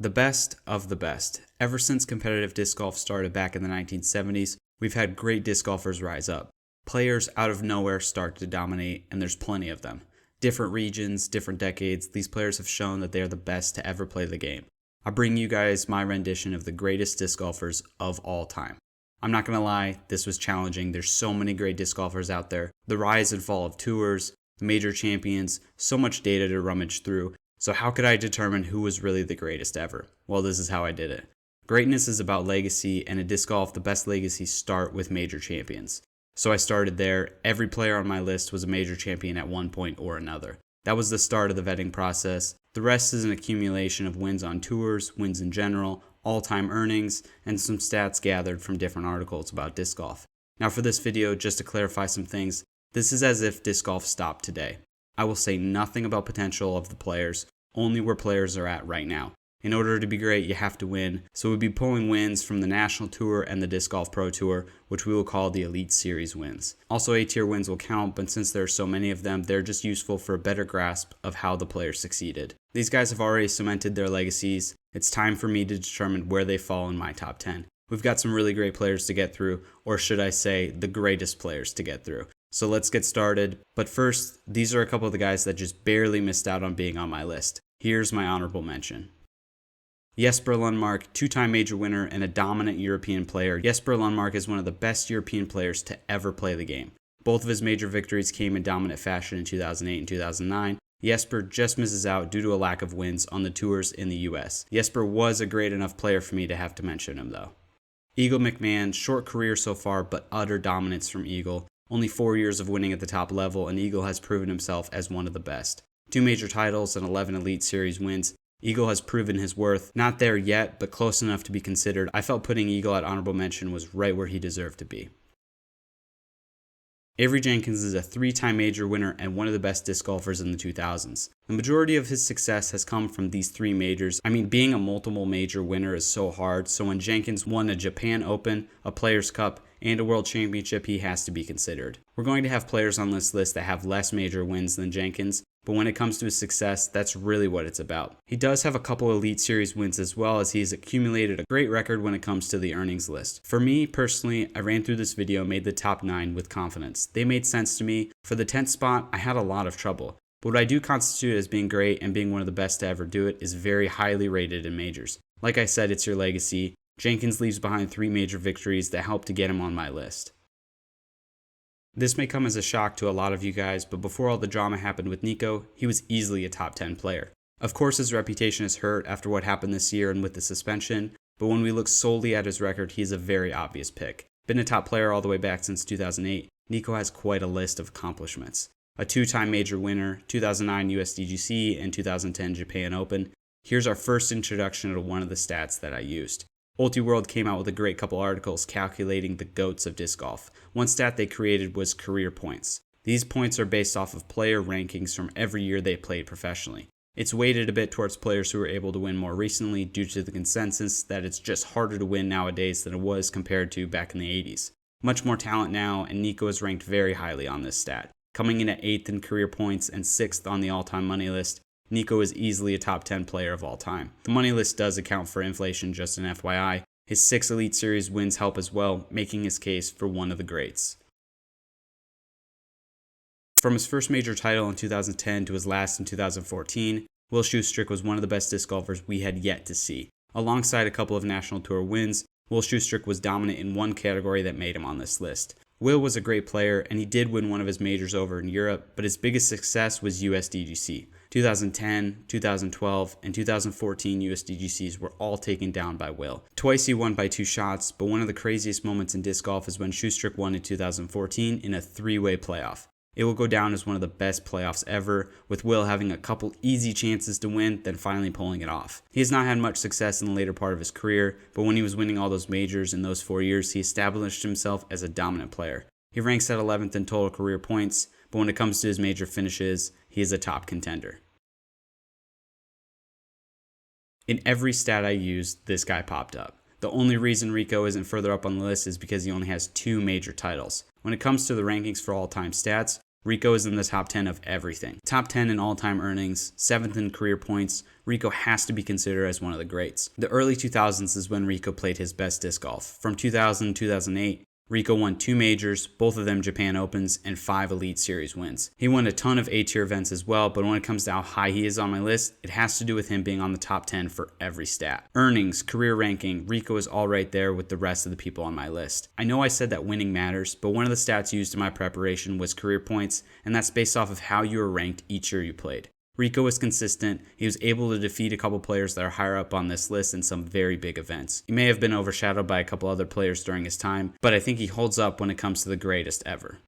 The best of the best. Ever since competitive disc golf started back in the 1970s, we've had great disc golfers rise up. Players out of nowhere start to dominate, and there's plenty of them. Different regions, different decades, these players have shown that they are the best to ever play the game. I bring you guys my rendition of the greatest disc golfers of all time. I'm not going to lie, this was challenging. There's so many great disc golfers out there. The rise and fall of tours, the major champions, so much data to rummage through. So how could I determine who was really the greatest ever? Well, this is how I did it. Greatness is about legacy, and in disc golf, the best legacies start with major champions. So I started there. Every player on my list was a major champion at one point or another. That was the start of the vetting process. The rest is an accumulation of wins on tours, wins in general, all-time earnings, and some stats gathered from different articles about disc golf. Now for this video, just to clarify some things, this is as if disc golf stopped today. I will say nothing about potential of the players, only where players are at right now. In order to be great, you have to win, so we'll be pulling wins from the National Tour and the Disc Golf Pro Tour, which we will call the Elite Series wins. Also, A-tier wins will count, but since there are so many of them, they're just useful for a better grasp of how the players succeeded. These guys have already cemented their legacies. It's time for me to determine where they fall in my top 10. We've got some really great players to get through, or should I say, the greatest players to get through. So let's get started. But first, these are a couple of the guys that just barely missed out on being on my list. Here's my honorable mention. Jesper Lundmark, two-time major winner and a dominant European player. Jesper Lundmark is one of the best European players to ever play the game. Both of his major victories came in dominant fashion in 2008 and 2009. Jesper just misses out due to a lack of wins on the tours in the US. Jesper was a great enough player for me to have to mention him though. Eagle McMahon, short career so far, but utter dominance from Eagle. Only 4 years of winning at the top level, and Eagle has proven himself as one of the best. 2 major titles and 11 Elite Series wins. Eagle has proven his worth. Not there yet, but close enough to be considered. I felt putting Eagle at honorable mention was right where he deserved to be. Avery Jenkins is a 3-time major winner and one of the best disc golfers in the 2000s. The majority of his success has come from these 3 majors. I mean, being a multiple major winner is so hard, so when Jenkins won a Japan Open, a Players' Cup, and a World Championship, he has to be considered. We're going to have players on this list that have less major wins than Jenkins, but when it comes to his success, that's really what it's about. He does have a couple Elite Series wins as well, as he's accumulated a great record when it comes to the earnings list. For me, personally, I ran through this video and made the top 9 with confidence. They made sense to me. For the 10th spot, I had a lot of trouble. But what I do constitute as being great and being one of the best to ever do it is very highly rated in majors. Like I said, it's your legacy. Jenkins leaves behind 3 major victories that helped to get him on my list. This may come as a shock to a lot of you guys, but before all the drama happened with Nikko, he was easily a top 10 player. Of course, his reputation is hurt after what happened this year and with the suspension, but when we look solely at his record, he's a very obvious pick. Been a top player all the way back since 2008, Nikko has quite a list of accomplishments. A 2-time major winner, 2009 USDGC and 2010 Japan Open. Here's our first introduction to one of the stats that I used. Ultiworld came out with a great couple articles calculating the GOATs of disc golf. One stat they created was career points. These points are based off of player rankings from every year they played professionally. It's weighted a bit towards players who were able to win more recently due to the consensus that it's just harder to win nowadays than it was compared to back in the 80s. Much more talent now, and Nikko is ranked very highly on this stat. Coming in at 8th in career points and 6th on the all-time money list, Nikko is easily a top 10 player of all time. The money list does account for inflation, just an FYI. His 6 Elite Series wins help as well, making his case for one of the greats. From his first major title in 2010 to his last in 2014, Will Shusterick was one of the best disc golfers we had yet to see. Alongside a couple of National Tour wins, Will Shusterick was dominant in one category that made him on this list. Will was a great player, and he did win one of his majors over in Europe, but his biggest success was USDGC. 2010, 2012, and 2014 USDGCs were all taken down by Will. Twice he won by 2 shots, but one of the craziest moments in disc golf is when Shusterick won in 2014 in a 3-way playoff. It will go down as one of the best playoffs ever, with Will having a couple easy chances to win, then finally pulling it off. He has not had much success in the later part of his career, but when he was winning all those majors in those 4 years, he established himself as a dominant player. He ranks at 11th in total career points, but when it comes to his major finishes, he is a top contender. In every stat I used, this guy popped up. The only reason Rico isn't further up on the list is because he only has 2 major titles. When it comes to the rankings for all-time stats, Rico is in the top 10 of everything. Top 10 in all-time earnings, 7th in career points. Rico has to be considered as one of the greats. The early 2000s is when Rico played his best disc golf. From 2000 to 2008, Rico won 2 majors, both of them Japan Opens, and 5 Elite Series wins. He won a ton of A-tier events as well, but when it comes to how high he is on my list, it has to do with him being on the top 10 for every stat. Earnings, career ranking, Rico is all right there with the rest of the people on my list. I know I said that winning matters, but one of the stats used in my preparation was career points, and that's based off of how you were ranked each year you played. Rico was consistent. He was able to defeat a couple players that are higher up on this list in some very big events. He may have been overshadowed by a couple other players during his time, but I think he holds up when it comes to the greatest ever.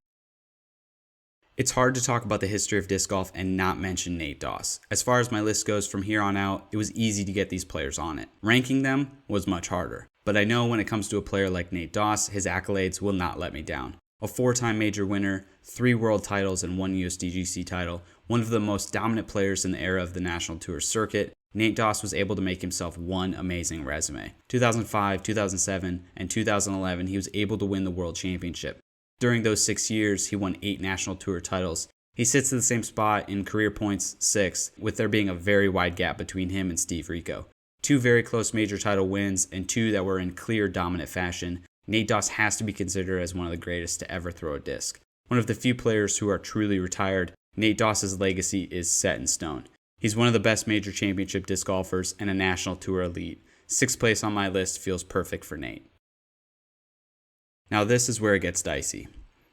It's hard to talk about the history of disc golf and not mention Nate Doss. As far as my list goes from here on out, it was easy to get these players on it. Ranking them was much harder. But I know when it comes to a player like Nate Doss, his accolades will not let me down. A 4-time major winner, 3 world titles and 1 USDGC title, one of the most dominant players in the era of the National Tour circuit, Nate Doss was able to make himself one amazing resume. 2005, 2007, and 2011, he was able to win the World Championship. During those 6 years, he won 8 National Tour titles. He sits in the same spot in career points, 6th, with there being a very wide gap between him and Steve Rico. 2 very close major title wins and 2 that were in clear dominant fashion. Nate Doss has to be considered as one of the greatest to ever throw a disc. One of the few players who are truly retired, Nate Doss's legacy is set in stone. He's one of the best major championship disc golfers and a National Tour elite. 6th place on my list feels perfect for Nate. Now this is where it gets dicey.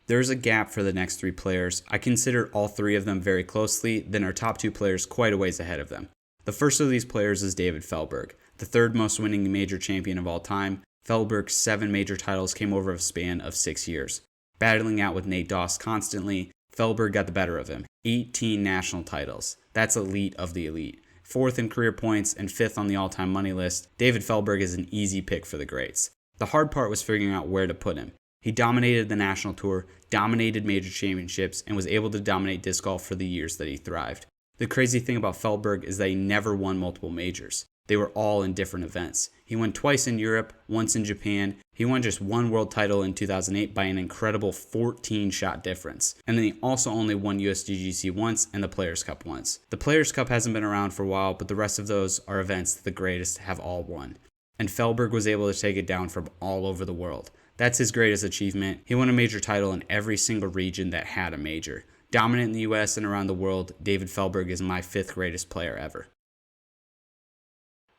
There's a gap for the next 3 players. I consider all 3 of them very closely, then our top 2 players quite a ways ahead of them. The first of these players is David Feldburg, the 3rd most winning major champion of all time. Feldburg's 7 major titles came over a span of 6 years. Battling out with Nate Doss constantly, Feldburg got the better of him. 18 national titles. That's elite of the elite. 4th in career points and 5th on the all-time money list, David Feldburg is an easy pick for the greats. The hard part was figuring out where to put him. He dominated the National Tour, dominated major championships, and was able to dominate disc golf for the years that he thrived. The crazy thing about Feldburg is that he never won multiple majors. They were all in different events. He won twice in Europe, once in Japan. He won just 1 world title in 2008 by an incredible 14-shot difference. And then he also only won USDGC once and the Players' Cup once. The Players' Cup hasn't been around for a while, but the rest of those are events that the greatest have all won. And Feldburg was able to take it down from all over the world. That's his greatest achievement. He won a major title in every single region that had a major. Dominant in the US and around the world, David Feldburg is my 5th greatest player ever.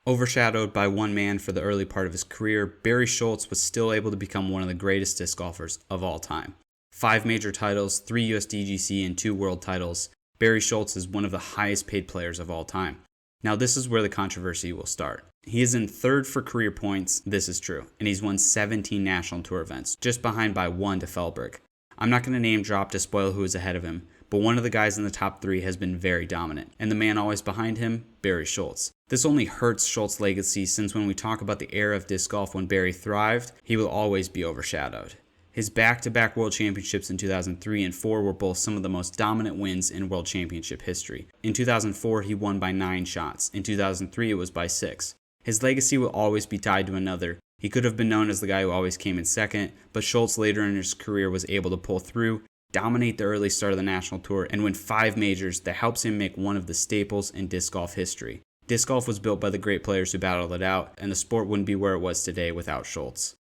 Overshadowed by one man for the early part of his career, Barry Shultz was still able to become one of the greatest disc golfers of all time. 5 major titles, 3 USDGC, and 2 world titles. Barry Shultz is one of the highest paid players of all time. Now this is where the controversy will start. He is in 3rd for career points, this is true, and he's won 17 National Tour events, just behind by 1 to Feldburg. I'm not going to name drop to spoil who is ahead of him, but one of the guys in the top 3 has been very dominant, and the man always behind him, Barry Shultz. This only hurts Shultz's legacy since when we talk about the era of disc golf when Barry thrived, he will always be overshadowed. His back-to-back World Championships in 2003 and 2004 were both some of the most dominant wins in World Championship history. In 2004, he won by 9 shots. In 2003, it was by 6. His legacy will always be tied to another. He could have been known as the guy who always came in second, but Shultz later in his career was able to pull through, dominate the early start of the National Tour, and win 5 majors that helps him make one of the staples in disc golf history. Disc golf was built by the great players who battled it out, and the sport wouldn't be where it was today without Shultz.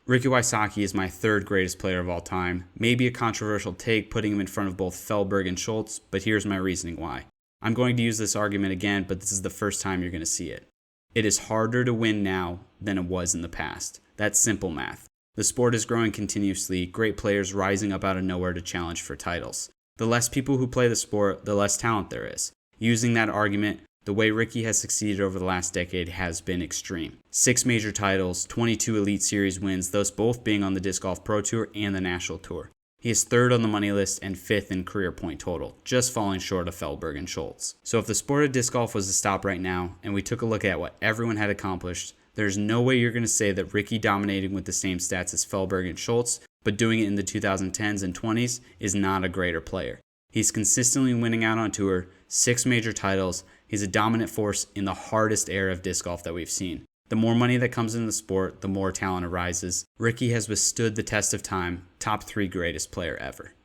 Ricky Wysocki is my 3rd greatest player of all time. Maybe a controversial take putting him in front of both Feldburg and Shultz, but here's my reasoning why. I'm going to use this argument again, but this is the first time you're going to see it. It is harder to win now than it was in the past. That's simple math. The sport is growing continuously, great players rising up out of nowhere to challenge for titles. The less people who play the sport, the less talent there is. Using that argument, the way Ricky has succeeded over the last decade has been extreme. 6 major titles, 22 Elite Series wins, those both being on the Disc Golf Pro Tour and the National Tour. He is 3rd on the money list and 5th in career point total, just falling short of Feldburg and Shultz. So if the sport of disc golf was to stop right now, and we took a look at what everyone had accomplished, there's no way you're going to say that Ricky dominating with the same stats as Feldburg and Shultz, but doing it in the 2010s and 20s is not a greater player. He's consistently winning out on tour, 6 major titles. He's a dominant force in the hardest era of disc golf that we've seen. The more money that comes into the sport, the more talent arises. Ricky has withstood the test of time, top 3 greatest player ever.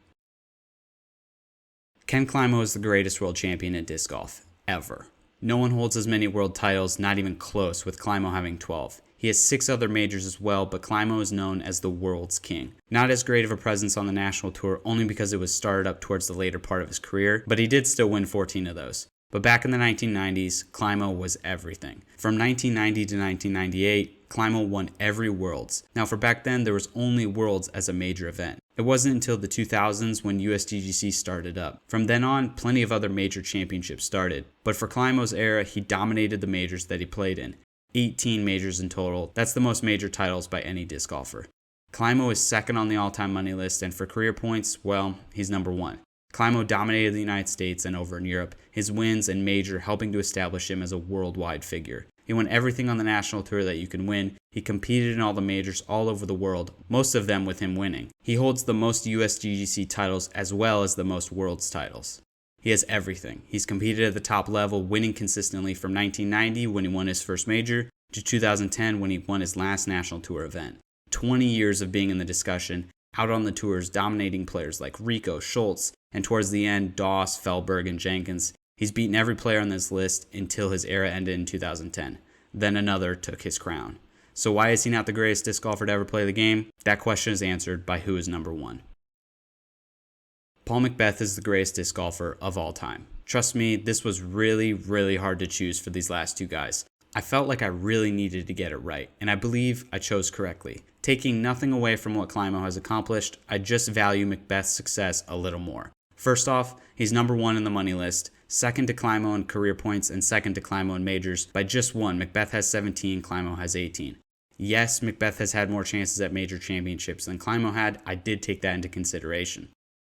Ken Climo is the greatest world champion in disc golf, ever. No one holds as many world titles, not even close, with Climo having 12. He has 6 other majors as well, but Climo is known as the world's king. Not as great of a presence on the national tour, only because it was started up towards the later part of his career, but he did still win 14 of those. But back in the 1990s, Climo was everything. From 1990 to 1998, Climo won every Worlds. Now for back then, there was only Worlds as a major event. It wasn't until the 2000s when USDGC started up. From then on, plenty of other major championships started. But for Climo's era, he dominated the majors that he played in. 18 majors in total. That's the most major titles by any disc golfer. Climo is second on the all-time money list, and for career points, well, he's number 1. Climo dominated the United States and over in Europe, his wins and major helping to establish him as a worldwide figure. He won everything on the national tour that you can win. He competed in all the majors all over the world, most of them with him winning. He holds the most USDGC titles as well as the most Worlds titles. He has everything. He's competed at the top level, winning consistently from 1990 when he won his first major to 2010 when he won his last national tour event. 20 years of being in the discussion, out on the tours, dominating players like Rico, Shultz, and towards the end, Doss, Feldburg, and Jenkins. He's beaten every player on this list until his era ended in 2010. Then another took his crown. So why is he not the greatest disc golfer to ever play the game? That question is answered by who is number 1. Paul McBeth is the greatest disc golfer of all time. Trust me, this was really hard to choose for these last 2 guys. I felt like I really needed to get it right, and I believe I chose correctly. Taking nothing away from what Climo has accomplished, I just value McBeth's success a little more. First off, he's number 1 in the money list, second to Climo in career points, and second to Climo in majors by just 1. McBeth has 17, Climo has 18. Yes, McBeth has had more chances at major championships than Climo had. I did take that into consideration.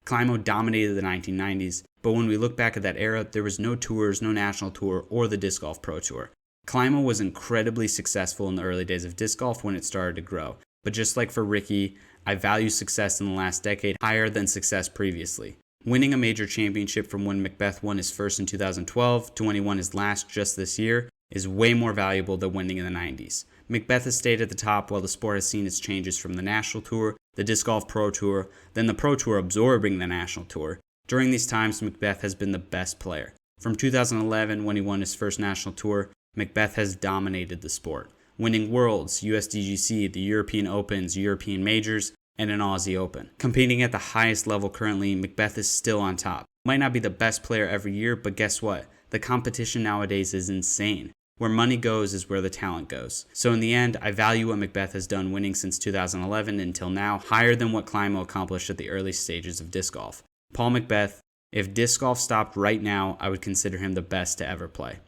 Climo dominated the 1990s, but when we look back at that era, there was no tours, no national tour, or the Disc Golf Pro Tour. Climo was incredibly successful in the early days of disc golf when it started to grow, but just like for Ricky, I value success in the last decade higher than success previously. Winning a major championship from when McBeth won his first in 2012 to when he won his last just this year is way more valuable than winning in the 90s. McBeth has stayed at the top while the sport has seen its changes from the National Tour, the Disc Golf Pro Tour, then the Pro Tour absorbing the National Tour. During these times, McBeth has been the best player. From 2011, when he won his first National Tour, McBeth has dominated the sport, winning Worlds, USDGC, the European Opens, European Majors, and an Aussie Open. Competing at the highest level currently, McBeth is still on top. Might not be the best player every year, but guess what? The competition nowadays is insane. Where money goes is where the talent goes. So in the end, I value what McBeth has done winning since 2011 until now higher than what Climo accomplished at the early stages of disc golf. Paul McBeth, if disc golf stopped right now, I would consider him the best to ever play.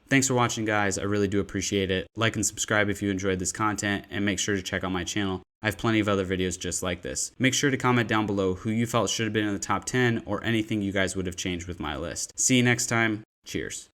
Thanks for watching, guys. I really do appreciate it. Like and subscribe if you enjoyed this content, and make sure to check out my channel. I have plenty of other videos just like this. Make sure to comment down below who you felt should have been in the top 10 or anything you guys would have changed with my list. See you next time. Cheers.